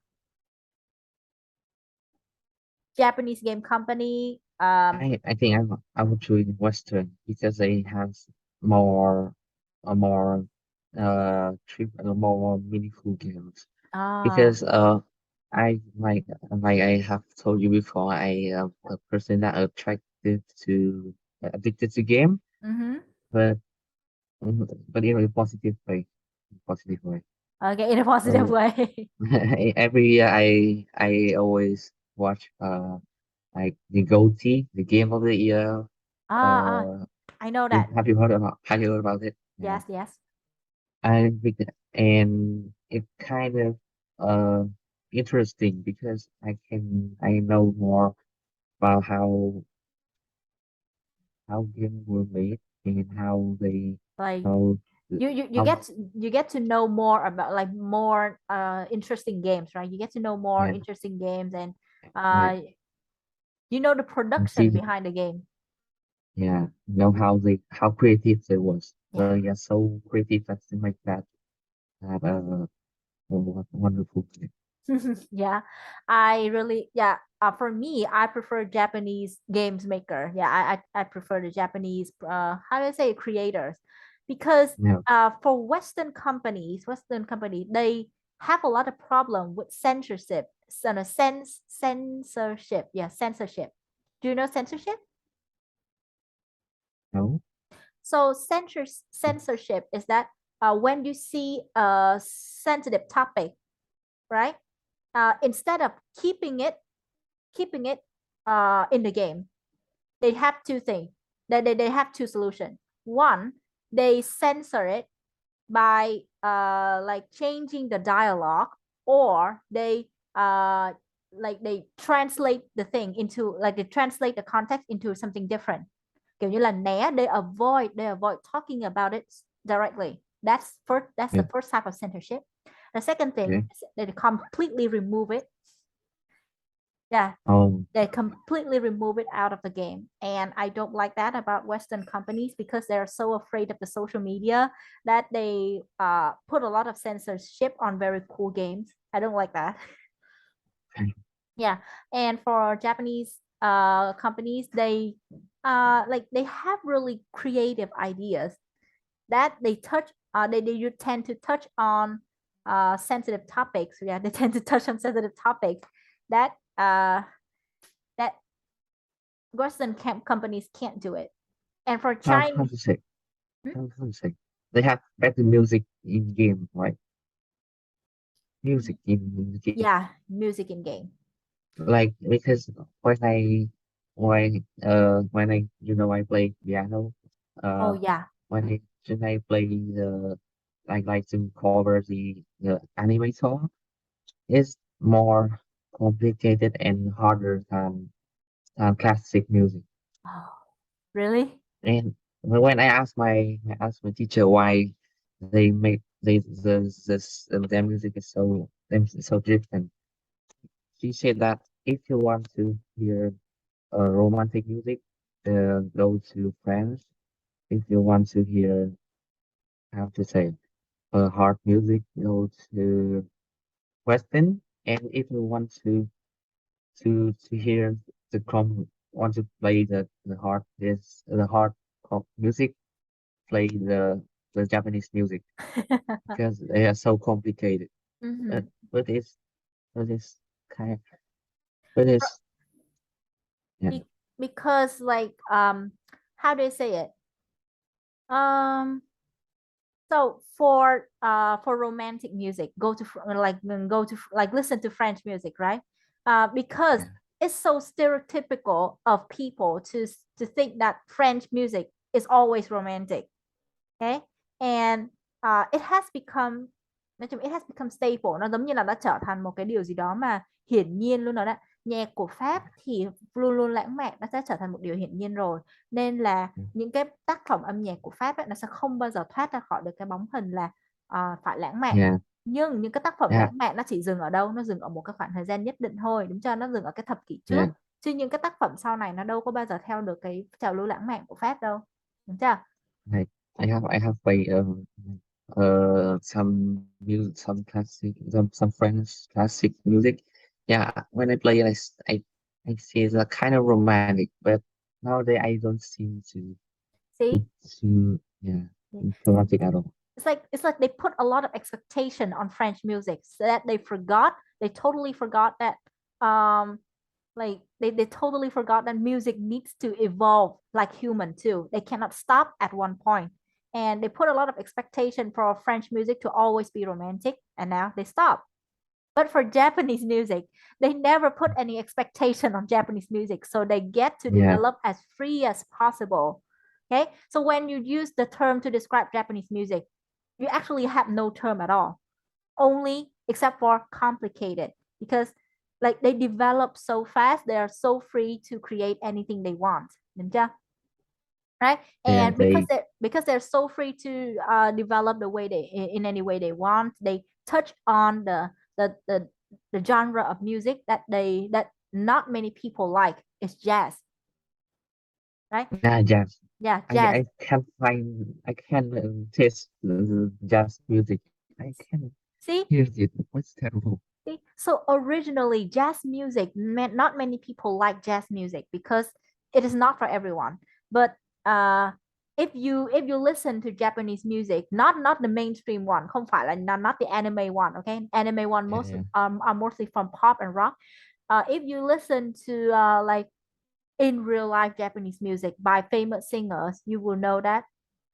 Speaker 1: Japanese game company.
Speaker 2: I think I would choose Western because they have more more more meaningful games.
Speaker 1: Ah.
Speaker 2: Because I like I have told you before, I am a person that attracted to addicted to game,
Speaker 1: Mm-hmm.
Speaker 2: but but in a positive way, positive way.
Speaker 1: Okay, in a positive
Speaker 2: So
Speaker 1: way.
Speaker 2: every year I always watch like the GOTY, the game of the year.
Speaker 1: Ah,
Speaker 2: Uh,
Speaker 1: I know that.
Speaker 2: have you heard about it? Yeah.
Speaker 1: Yes, yes.
Speaker 2: And it kind of uh interesting because I know more about how games were made and
Speaker 1: Like
Speaker 2: how
Speaker 1: you
Speaker 2: how
Speaker 1: get to know more about like more interesting games, right? You get to know more
Speaker 2: yeah
Speaker 1: interesting games and
Speaker 2: yeah
Speaker 1: uh you know the
Speaker 2: and
Speaker 1: production
Speaker 2: see
Speaker 1: behind the game.
Speaker 2: yeah know how creative they was.
Speaker 1: Yeah.
Speaker 2: Yeah, so creative and things like that. That wonderful thing.
Speaker 1: Yeah, I really, yeah, for me I prefer Japanese games maker. Yeah, I prefer the Japanese how do I say creators, because
Speaker 2: Yeah,
Speaker 1: for Western company, they have a lot of problem with censorship. Censorship, yeah, censorship. Do you know censorship?
Speaker 2: no,
Speaker 1: So censorship is that when you see a sensitive topic, right? Instead of keeping it in the game, they have two things. They have two solutions. One, they censor it by like changing the dialogue, or they translate the thing into like they translate the context into something different. Kiểu như là né, they avoid talking about it directly. That's
Speaker 2: yeah,
Speaker 1: the first type of censorship. The second thing
Speaker 2: yeah.
Speaker 1: is they completely remove it. Yeah,
Speaker 2: Um,
Speaker 1: they completely remove it out of the game, and I don't like that about Western companies because they're so afraid of the social media that they put a lot of censorship on very cool games. I don't like that. Yeah, and for Japanese companies, they like they have really creative ideas that they touch they you tend to touch on sensitive topics. Yeah, they tend to touch on sensitive topics that that Western companies can't do it. And for
Speaker 2: how
Speaker 1: Chinese,
Speaker 2: to say?
Speaker 1: hmm?
Speaker 2: How to say? They have better music in game, right? Music in the game.
Speaker 1: Yeah, music in game.
Speaker 2: Like because when I I play piano,
Speaker 1: Oh
Speaker 2: uh
Speaker 1: yeah.
Speaker 2: when I play the I like to cover the anime song, it's more complicated and harder than classic music.
Speaker 1: Oh, really?
Speaker 2: And when I asked my teacher why they make their music is so different, she said that if you want to hear romantic music, go to France. If you want to hear how to say hard music, go to Western. And if you want to hear want to play the hard pop music, play the Japanese music because they are so complicated. But
Speaker 1: Hmm.
Speaker 2: but it's but it's kind but it's yeah
Speaker 1: Be- because like how do I say it? Um so for romantic music, go to like listen to French music, right? Because
Speaker 2: yeah
Speaker 1: it's so stereotypical of people to think that French music is always romantic. Okay, and it has become, nói chung it has become staple, nó giống như là nó trở thành một cái điều gì đó mà hiển nhiên luôn rồi đó. Nhạc của Pháp thì luôn luôn lãng mạn, nó sẽ trở thành một điều hiển nhiên rồi, nên là những cái tác phẩm âm nhạc của Pháp ấy, nó sẽ không bao giờ thoát ra khỏi được cái bóng hình là phải lãng mạn.
Speaker 2: yeah
Speaker 1: Nhưng những cái tác phẩm
Speaker 2: yeah
Speaker 1: lãng mạn nó chỉ dừng ở đâu, nó dừng ở một cái khoảng thời gian nhất định thôi, đúng chưa, nó dừng ở cái thập kỷ
Speaker 2: yeah
Speaker 1: trước, chứ những cái tác phẩm sau này nó đâu có bao giờ theo được cái trào lưu lãng mạn của Pháp đâu, đúng chưa.
Speaker 2: like I have played some classic some French classic music. Yeah, when I play it, I see it's a kind of romantic, but nowadays I don't seem
Speaker 1: See.
Speaker 2: to yeah romantic at all.
Speaker 1: It's like they put a lot of expectation on French music so that they totally forgot that like they totally forgot that music needs to evolve like human too. They cannot stop at one point. And they put a lot of expectation for French music to always be romantic, and now they stop. But for Japanese music, they never put any expectation on Japanese music. So they get to
Speaker 2: Yeah,
Speaker 1: develop as free as possible. Okay. So when you use the term to describe Japanese music, you actually have no term at all. only except for complicated because like they develop so fast, they are so free to create anything they want. Đúng chưa? Right?
Speaker 2: Yeah,
Speaker 1: And
Speaker 2: they
Speaker 1: because they're so free to develop the way they in any way they want, they touch on the genre of music that not many people like is jazz, right?
Speaker 2: yeah, jazz.
Speaker 1: Yeah, jazz.
Speaker 2: I can taste jazz music. I can
Speaker 1: See,
Speaker 2: hear it. What's terrible?
Speaker 1: see? So originally, jazz music, not many people like jazz music because it is not for everyone. But uh, if you listen to Japanese music, not the mainstream one, không phải là not the anime one, okay? Anime one
Speaker 2: Yeah, yeah.
Speaker 1: are mostly from pop and rock. If you listen to like in real life Japanese music by famous singers, you will know that.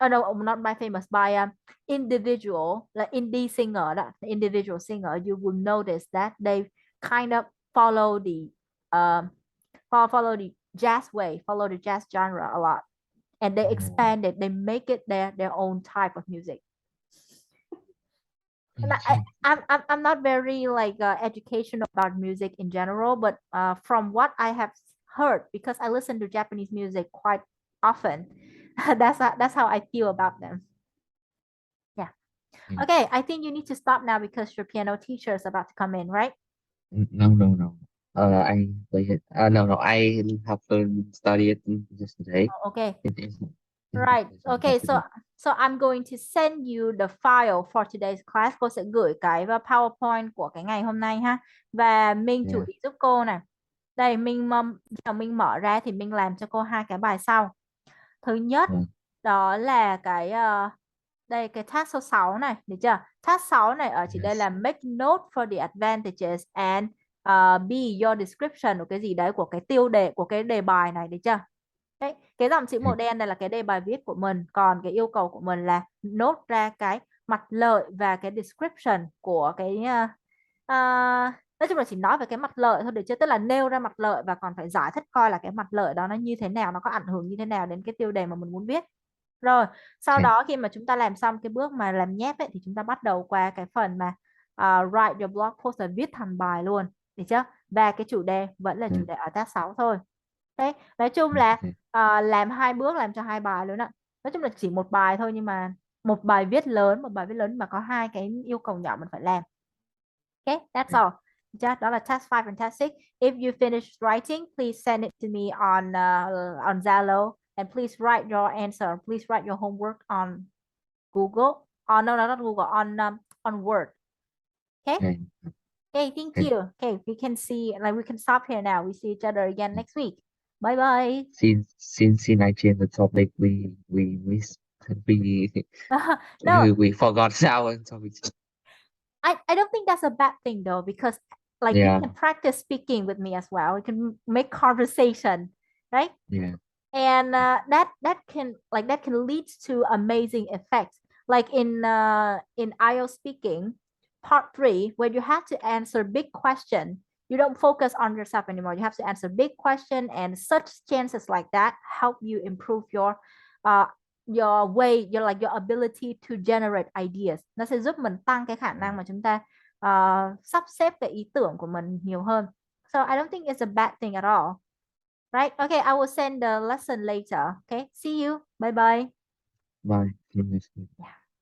Speaker 1: Oh no, not by famous, by individual, like indie singer, that the individual singer, you will notice that they kind of follow the um follow the jazz way, follow the jazz genre a lot, and they
Speaker 2: Oh,
Speaker 1: expand it, they make it their own type of music. And
Speaker 2: okay.
Speaker 1: I'm not very like educational about music in general, but from what I have heard, because I listen to Japanese music quite often, that's how I feel about them. Yeah.
Speaker 2: Yeah.
Speaker 1: Okay, I think you need to stop now because your piano teacher is about to come in, right?
Speaker 2: No, no, no. I play it. No, no. I have to study it yesterday.
Speaker 1: Okay.
Speaker 2: It is.
Speaker 1: Right.
Speaker 2: It's
Speaker 1: Okay,
Speaker 2: not today.
Speaker 1: so I'm going to send you the file for today's class. Cô sẽ gửi cái vào PowerPoint của cái ngày hôm nay ha. Và Minh chú
Speaker 2: Yeah.
Speaker 1: ý giúp cô này. Đây Minh mở ra thì Minh làm cho cô hai cái bài sau. Thứ nhất
Speaker 2: Yeah.
Speaker 1: đó là đây cái task số 6 này, được chưa? Task 6 này ở chỉ đây
Speaker 2: Yes.
Speaker 1: là make note for the advantages and be your description của cái gì đấy, của cái tiêu đề của cái đề bài này, được chưa? Đấy, cái dòng chữ
Speaker 2: Yeah.
Speaker 1: màu đen này là cái đề bài viết của mình, còn cái yêu cầu của mình là nốt ra cái mặt lợi và cái description của nói chung là chỉ nói về cái mặt lợi thôi, được chưa? Tức là nêu ra mặt lợi và còn phải giải thích coi là cái mặt lợi đó nó như thế nào, nó có ảnh hưởng như thế nào đến cái tiêu đề mà mình muốn viết. Rồi, sau
Speaker 2: Okay.
Speaker 1: đó khi mà chúng ta làm xong cái bước mà làm nháp ấy, thì chúng ta bắt đầu qua cái phần mà write your blog post, là viết thành bài luôn, được chưa? Và cái chủ đề vẫn là chủ
Speaker 2: Yeah.
Speaker 1: đề ở task 6 thôi. Đấy, nói chung là
Speaker 2: Okay.
Speaker 1: làm hai bước làm cho hai bài luôn ạ. Nói chung là chỉ một bài thôi, nhưng mà một bài viết lớn, một bài viết lớn mà có hai cái yêu cầu nhỏ mình phải làm. Okay, that's
Speaker 2: Yeah.
Speaker 1: all. Đó là task 5 and task 6. If you finish writing, please send it to me on Zalo, and please write your answer. Please write your homework on Google. Oh no, no, not Google. On Word. Okay.
Speaker 2: Okay.
Speaker 1: Okay. Thank
Speaker 2: Okay.
Speaker 1: you. Okay, we can see, like, we can stop here now. We see each other again next week. Bye bye.
Speaker 2: Since I changed the topic, we
Speaker 1: No,
Speaker 2: we forgot our topic.
Speaker 1: I don't think that's a bad thing though, because like you
Speaker 2: Yeah.
Speaker 1: can practice speaking with me as well. We can make conversation, right?
Speaker 2: Yeah.
Speaker 1: And that can lead to amazing effects. Like in IELTS speaking, part 3, where you have to answer big question. You don't focus on yourself anymore. You have to answer big question, and such chances like that help you improve uh your ability to generate ideas. Nó sẽ giúp mình tăng cái khả năng mà chúng ta sắp xếp cái ý tưởng của mình nhiều hơn. So I don't think it's a bad thing at all. Right? Okay, I will send the lesson later. Okay, see you. Bye bye.
Speaker 2: Bye.
Speaker 1: Yeah.